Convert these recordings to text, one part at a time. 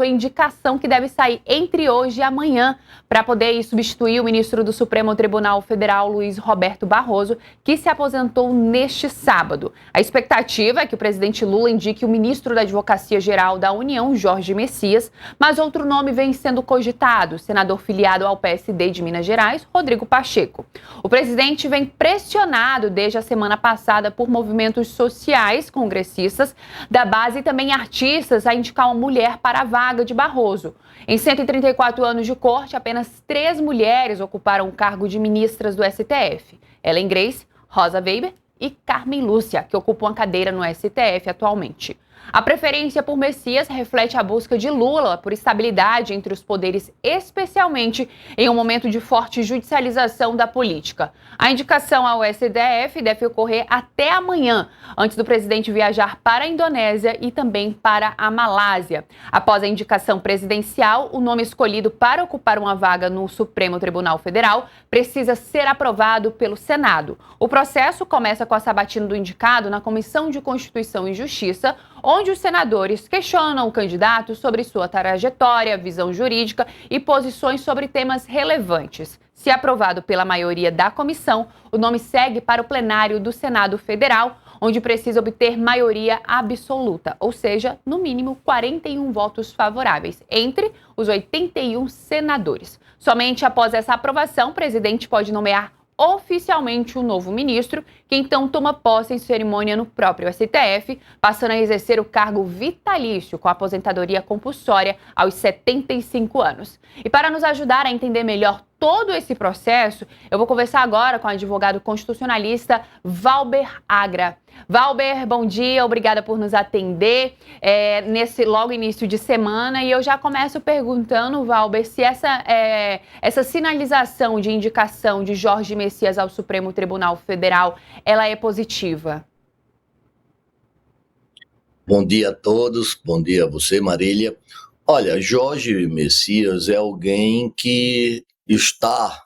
sua indicação que deve sair entre hoje e amanhã para poder substituir o ministro do Supremo Tribunal Federal, Luiz Roberto Barroso, que se aposentou neste sábado. A expectativa é que o presidente Lula indique o ministro da Advocacia Geral da União, Jorge Messias, mas outro nome vem sendo cogitado, o senador filiado ao PSD de Minas Gerais, Rodrigo Pacheco. O presidente vem pressionado desde a semana passada por movimentos sociais, congressistas da base e também artistas a indicar uma mulher para a vaga de Barroso. Em 134 anos de corte, apenas 3 mulheres ocuparam o cargo de ministras do STF. Ellen Grace, Rosa Weber e Carmen Lúcia, que ocupam a cadeira no STF atualmente. A preferência por Messias reflete a busca de Lula por estabilidade entre os poderes, especialmente em um momento de forte judicialização da política. A indicação ao STF deve ocorrer até amanhã, antes do presidente viajar para a Indonésia e também para a Malásia. Após a indicação presidencial, o nome escolhido para ocupar uma vaga no Supremo Tribunal Federal precisa ser aprovado pelo Senado. O processo começa com a sabatina do indicado na Comissão de Constituição e Justiça, onde os senadores questionam o candidato sobre sua trajetória, visão jurídica e posições sobre temas relevantes. Se aprovado pela maioria da comissão, o nome segue para o plenário do Senado Federal, onde precisa obter maioria absoluta, ou seja, no mínimo 41 votos favoráveis, entre os 81 senadores. Somente após essa aprovação, o presidente pode nomear oficialmente o novo ministro, que então toma posse em cerimônia no próprio STF, passando a exercer o cargo vitalício com aposentadoria compulsória aos 75 anos. E para nos ajudar a entender melhor todo esse processo, eu vou conversar agora com o advogado constitucionalista Valber Agra. Valber, bom dia, obrigada por nos atender nesse logo início de semana. E eu já começo perguntando, Valber, se essa sinalização de indicação de Jorge Messias ao Supremo Tribunal Federal, ela é positiva. Bom dia a todos, bom dia a você, Marília. Olha, Jorge Messias é alguém que está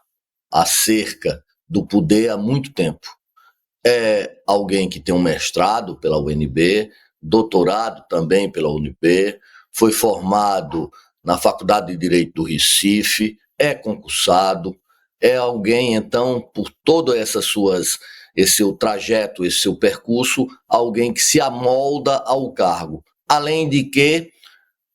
acerca do poder há muito tempo. É alguém que tem um mestrado pela UNB, doutorado também pela UNB, foi formado na Faculdade de Direito do Recife, é concursado, é alguém, então, por todo esse seu trajeto, esse seu percurso, alguém que se amolda ao cargo. Além de que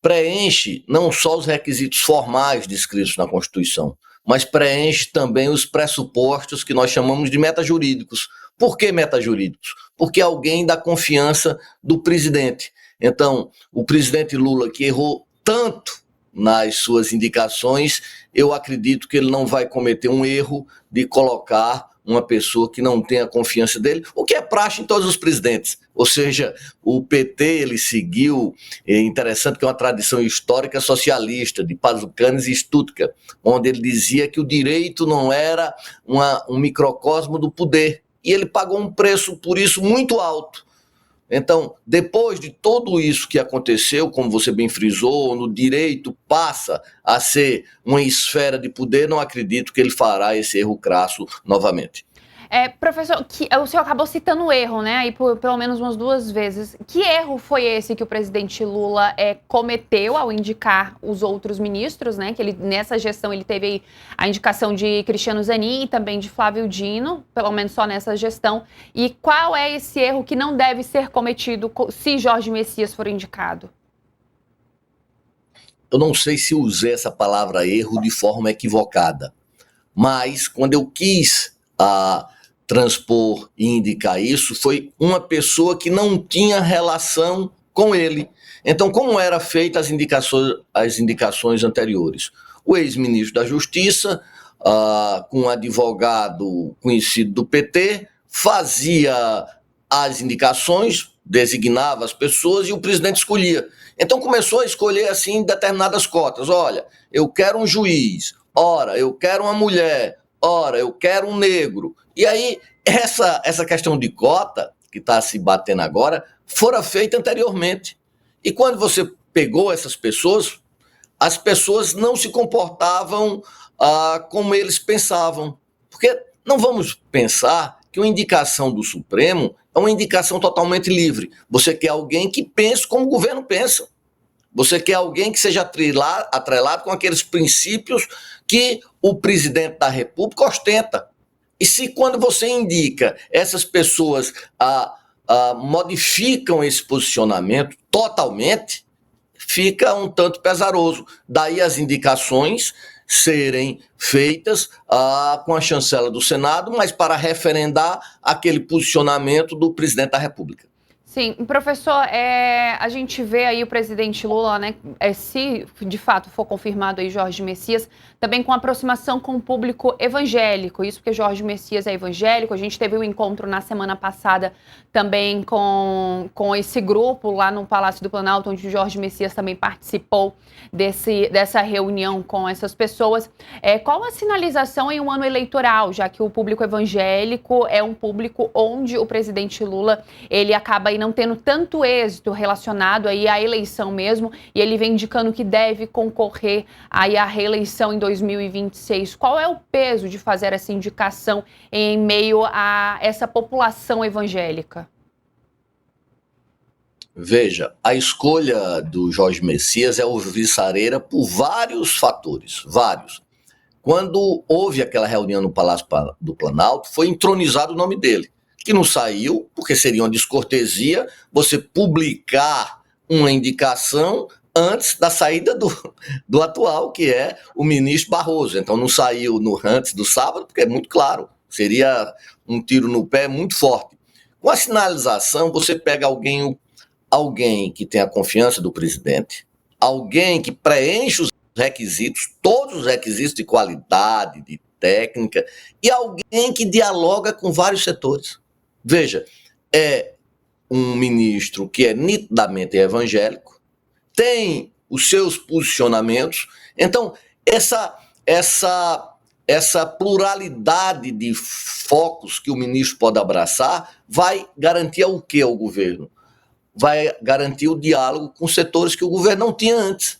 preenche não só os requisitos formais descritos na Constituição, mas preenche também os pressupostos que nós chamamos de metajurídicos. Por que metajurídicos? Porque alguém da confiança do presidente. Então, o presidente Lula, que errou tanto nas suas indicações, eu acredito que ele não vai cometer um erro de colocar uma pessoa que não tem a confiança dele, o que é praxe em todos os presidentes. Ou seja, o PT ele seguiu, é interessante que é uma tradição histórica socialista, de Pazucanes e Stuttgart, onde ele dizia que o direito não era um microcosmo do poder, e ele pagou um preço por isso muito alto. Então, depois de tudo isso que aconteceu, como você bem frisou, no direito passa a ser uma esfera de poder, não acredito que ele fará esse erro crasso novamente. Professor, o senhor acabou citando o erro, né? Aí pelo menos umas 2 vezes. Que erro foi esse que o presidente Lula cometeu ao indicar os outros ministros, né? Que ele, nessa gestão ele teve aí a indicação de Cristiano Zanin e também de Flávio Dino, pelo menos só nessa gestão. E qual é esse erro que não deve ser cometido se Jorge Messias for indicado? Eu não sei se usei essa palavra erro de forma equivocada, mas quando eu quis transpor e indicar isso, foi uma pessoa que não tinha relação com ele. Então, como eram feitas as indicações anteriores? O ex-ministro da Justiça, com um advogado conhecido do PT, fazia as indicações, designava as pessoas e o presidente escolhia. Então começou a escolher assim determinadas cotas. Olha, eu quero um juiz, ora, eu quero uma mulher, ora, eu quero um negro. E aí, essa questão de cota, que está se batendo agora, fora feita anteriormente. E quando você pegou essas pessoas, as pessoas não se comportavam como eles pensavam. Porque não vamos pensar que uma indicação do Supremo é uma indicação totalmente livre. Você quer alguém que pense como o governo pensa. Você quer alguém que seja atrelado com aqueles princípios que o presidente da República ostenta. E se quando você indica essas pessoas modificam esse posicionamento totalmente, fica um tanto pesaroso. Daí as indicações serem feitas com a chancela do Senado, mas para referendar aquele posicionamento do presidente da República. Sim, professor, a gente vê aí o presidente Lula, né, se de fato for confirmado aí Jorge Messias, também com aproximação com o público evangélico, isso porque Jorge Messias é evangélico, a gente teve um encontro na semana passada também com esse grupo lá no Palácio do Planalto, onde o Jorge Messias também participou dessa reunião com essas pessoas. Qual a sinalização em um ano eleitoral, já que o público evangélico é um público onde o presidente Lula, ele acaba aí não tendo tanto êxito relacionado aí à eleição mesmo, e ele vem indicando que deve concorrer aí à reeleição em 2026. Qual é o peso de fazer essa indicação em meio a essa população evangélica? Veja, a escolha do Jorge Messias é alvissareira por vários fatores, vários. Quando houve aquela reunião no Palácio do Planalto, foi entronizado o nome dele, que não saiu, porque seria uma descortesia você publicar uma indicação antes da saída do atual, que é o ministro Barroso. Então não saiu antes do sábado, porque é muito claro, seria um tiro no pé muito forte. Com a sinalização, você pega alguém que tem a confiança do presidente, alguém que preenche os requisitos, todos os requisitos de qualidade, de técnica, e alguém que dialoga com vários setores. Veja, é um ministro que é nitidamente evangélico, tem os seus posicionamentos, então essa pluralidade de focos que o ministro pode abraçar vai garantir o que ao governo? Vai garantir o diálogo com setores que o governo não tinha antes.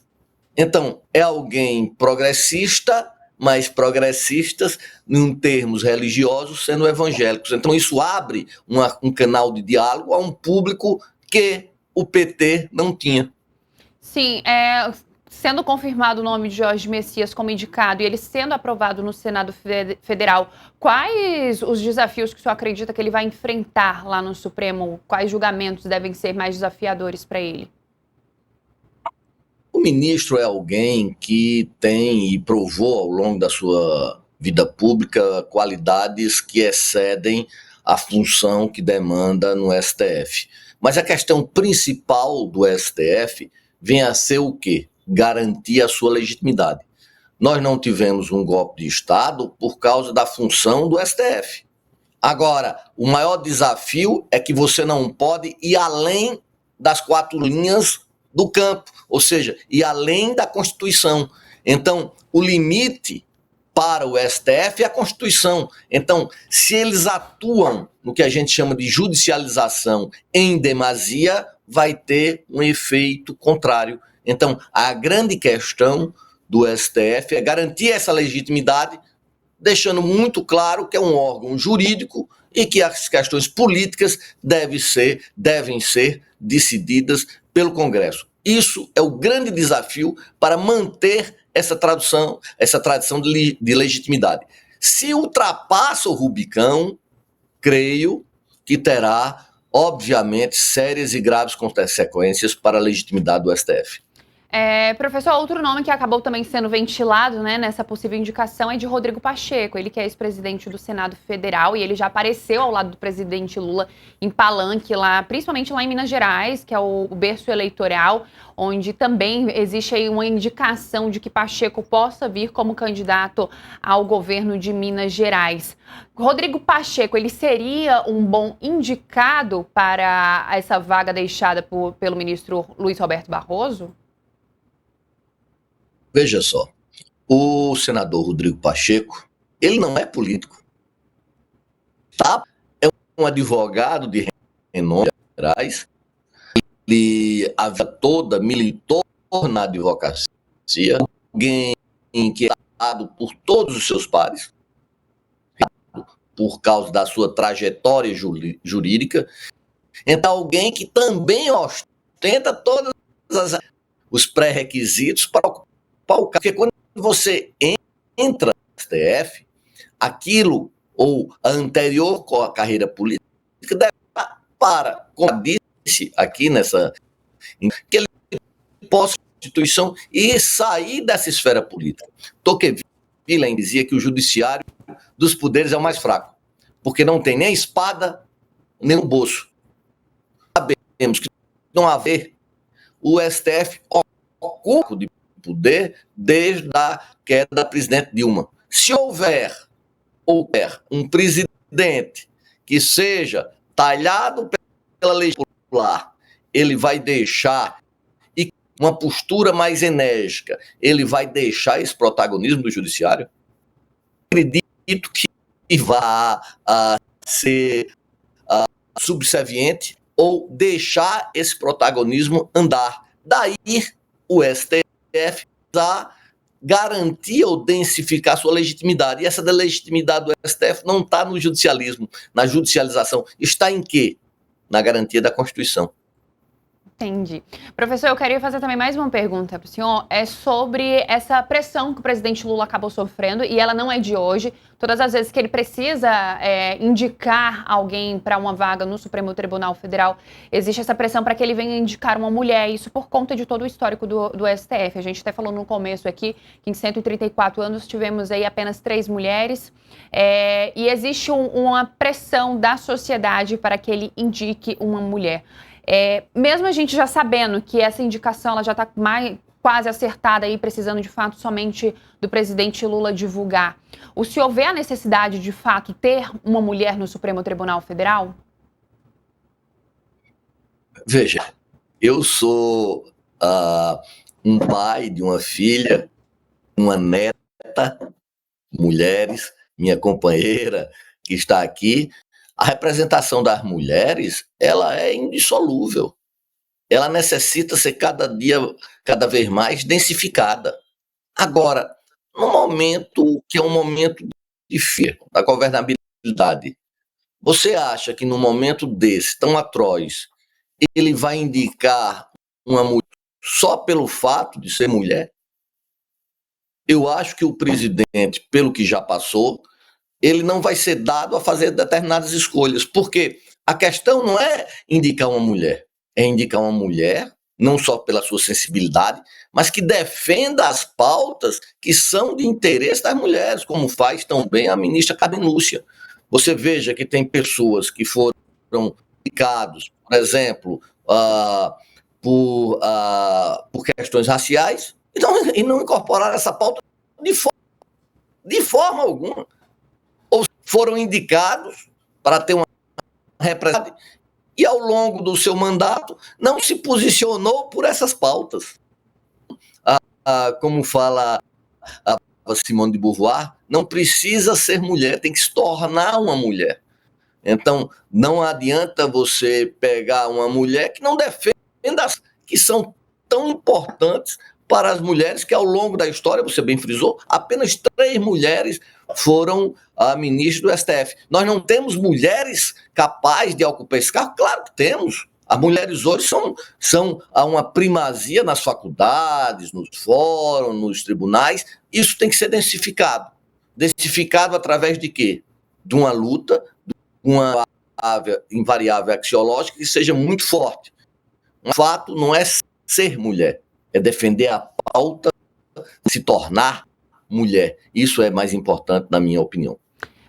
Então, é alguém progressista, mas progressistas em termos religiosos sendo evangélicos. Então isso abre um canal de diálogo a um público que o PT não tinha. Sim, sendo confirmado o nome de Jorge Messias como indicado e ele sendo aprovado no Senado Federal, quais os desafios que o senhor acredita que ele vai enfrentar lá no Supremo? Quais julgamentos devem ser mais desafiadores para ele? O ministro é alguém que tem e provou ao longo da sua vida pública qualidades que excedem a função que demanda no STF. Mas a questão principal do STF vem a ser o quê? Garantir a sua legitimidade. Nós não tivemos um golpe de Estado por causa da função do STF. Agora, o maior desafio é que você não pode ir além das 4 linhas do campo, ou seja, ir além da Constituição. Então, o limite para o STF é a Constituição. Então, se eles atuam no que a gente chama de judicialização em demasia, vai ter um efeito contrário. Então, a grande questão do STF é garantir essa legitimidade, deixando muito claro que é um órgão jurídico e que as questões políticas devem ser decididas pelo Congresso. Isso é o grande desafio para manter essa tradição de legitimidade. Se ultrapassa o Rubicão, creio que terá, obviamente, sérias e graves consequências para a legitimidade do STF. Professor, outro nome que acabou também sendo ventilado, né, nessa possível indicação é de Rodrigo Pacheco, ele que é ex-presidente do Senado Federal e ele já apareceu ao lado do presidente Lula em palanque lá, principalmente lá em Minas Gerais, que é o berço eleitoral, onde também existe aí uma indicação de que Pacheco possa vir como candidato ao governo de Minas Gerais. Rodrigo Pacheco, ele seria um bom indicado para essa vaga deixada pelo ministro Luiz Roberto Barroso? Veja só, o senador Rodrigo Pacheco, ele não é político. É um advogado de renome em Minas Gerais. Ele a vida toda militou na advocacia, alguém que é amado por todos os seus pares, por causa da sua trajetória jurídica. Então, alguém que também ostenta todas as os pré-requisitos para ocupar o cargo. Porque quando você entra no STF, aquilo ou a anterior carreira política deve para, como disse aqui nessa, que ele possa Constituição e sair dessa esfera política. Tocqueville dizia que o judiciário dos poderes é o mais fraco, porque não tem nem a espada, nem o bolso. Sabemos que não haver o STF ocupa de poder desde a queda da presidente Dilma. Se houver um presidente que seja talhado pela lei popular, ele vai deixar uma postura mais enérgica, ele vai deixar esse protagonismo do judiciário? Acredito que vá ser subserviente ou deixar esse protagonismo andar. Daí o STF a garantir ou densificar sua legitimidade. E essa legitimidade do STF não está no judicialismo, na judicialização. Está em quê? Na garantia da Constituição. Entendi. Professor, eu queria fazer também mais uma pergunta para o senhor, sobre essa pressão que o presidente Lula acabou sofrendo, e ela não é de hoje. Todas as vezes que ele precisa indicar alguém para uma vaga no Supremo Tribunal Federal, existe essa pressão para que ele venha indicar uma mulher, isso por conta de todo o histórico do STF. A gente até falou no começo aqui que em 134 anos tivemos aí apenas 3 mulheres, e existe uma pressão da sociedade para que ele indique uma mulher. Mesmo a gente já sabendo que essa indicação ela já está quase acertada e precisando de fato somente do presidente Lula divulgar, o senhor vê a necessidade de fato ter uma mulher no Supremo Tribunal Federal? Veja, eu sou um pai de uma filha, uma neta, mulheres, minha companheira que está aqui. A representação das mulheres, ela é indissolúvel. Ela necessita ser cada vez mais densificada. Agora, no momento que é um momento difícil da governabilidade, você acha que no momento desse, tão atroz, ele vai indicar uma mulher só pelo fato de ser mulher? Eu acho que o presidente, pelo que já passou, ele não vai ser dado a fazer determinadas escolhas, porque a questão não é indicar uma mulher, é indicar uma mulher, não só pela sua sensibilidade, mas que defenda as pautas que são de interesse das mulheres, como faz tão bem a ministra Carmen Lúcia. Você veja que tem pessoas que foram indicados, por exemplo, por questões raciais, e não incorporaram essa pauta de forma alguma. Ou foram indicados para ter uma representação e ao longo do seu mandato não se posicionou por essas pautas. Como fala a Simone de Beauvoir, não precisa ser mulher, tem que se tornar uma mulher. Então, não adianta você pegar uma mulher que não defenda as que são tão importantes para as mulheres, que ao longo da história, você bem frisou, apenas 3 mulheres foram ministros do STF. Nós não temos mulheres capazes de ocupar esse cargo? Claro que temos. As mulheres hoje são uma primazia nas faculdades, nos fóruns, nos tribunais. Isso tem que ser densificado. Densificado através de quê? De uma luta, de uma invariável axiológica que seja muito forte. Um fato não é ser mulher, é defender a pauta, se tornar mulher. Isso é mais importante, na minha opinião.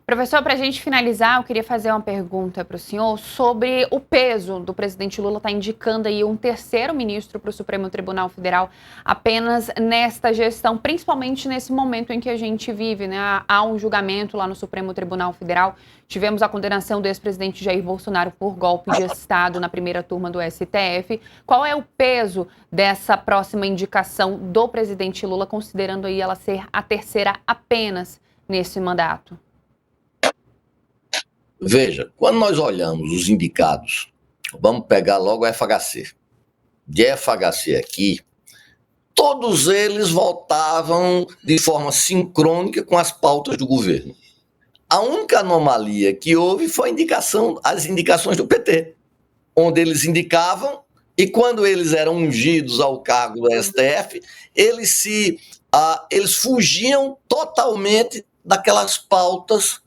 Professor, para a gente finalizar, eu queria fazer uma pergunta para o senhor sobre o peso do presidente Lula estar indicando aí um terceiro ministro para o Supremo Tribunal Federal apenas nesta gestão, principalmente nesse momento em que a gente vive, né? Há um julgamento lá no Supremo Tribunal Federal, tivemos a condenação do ex-presidente Jair Bolsonaro por golpe de Estado na primeira turma do STF. Qual é o peso dessa próxima indicação do presidente Lula, considerando aí ela ser a terceira apenas nesse mandato? Veja, quando nós olhamos os indicados, vamos pegar logo o FHC. De FHC aqui, todos eles votavam de forma sincrônica com as pautas do governo. A única anomalia que houve foi as indicações do PT, onde eles indicavam E quando eles eram ungidos ao cargo do STF, eles fugiam totalmente daquelas pautas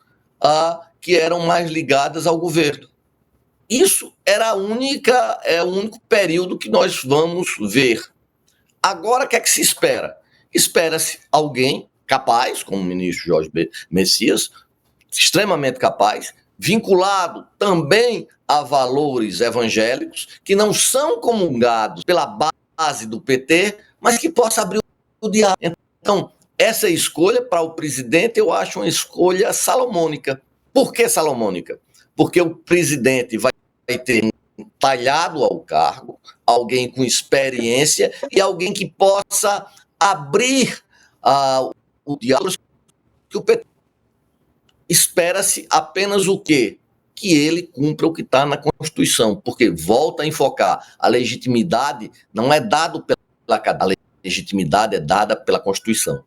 que eram mais ligadas ao governo. Isso é o único período que nós vamos ver. Agora, o que é que se espera? Espera-se alguém capaz, como o ministro Jorge Messias, extremamente capaz, vinculado também a valores evangélicos, que não são comungados pela base do PT, mas que possa abrir o diálogo. Então, essa escolha para o presidente eu acho uma escolha salomônica. Por que salomônica? Porque o presidente vai ter talhado ao cargo alguém com experiência e alguém que possa abrir o diálogo que o PT. Espera-se apenas o quê? Que ele cumpra o que está na Constituição, porque volta a enfocar, a legitimidade não é dada pela cadeia, a legitimidade é dada pela Constituição.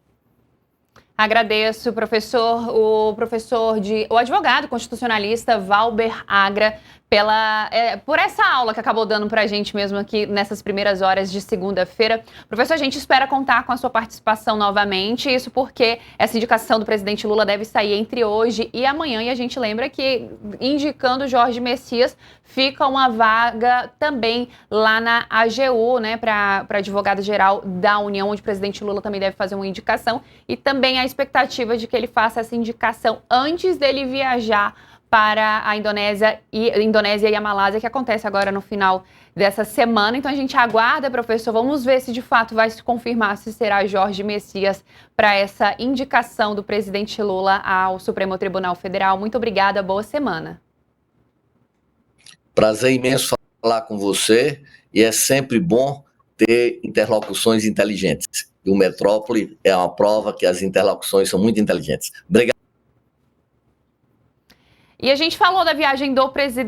Agradeço, professor, o advogado constitucionalista Valber Agra por essa aula que acabou dando para a gente mesmo aqui nessas primeiras horas de segunda-feira. Professor, a gente espera contar com a sua participação novamente, isso porque essa indicação do presidente Lula deve sair entre hoje e amanhã, e a gente lembra que, indicando Jorge Messias, fica uma vaga também lá na AGU, né, para advogado-geral da União, onde o presidente Lula também deve fazer uma indicação, e também a expectativa de que ele faça essa indicação antes dele viajar para a Indonésia e a Malásia, que acontece agora no final dessa semana. Então a gente aguarda, professor, vamos ver se de fato vai se confirmar se será Jorge Messias para essa indicação do presidente Lula ao Supremo Tribunal Federal. Muito obrigada, boa semana. Prazer imenso falar com você, e é sempre bom ter interlocuções inteligentes. E o Metrópole é uma prova que as interlocuções são muito inteligentes. Obrigado. E a gente falou da viagem do presidente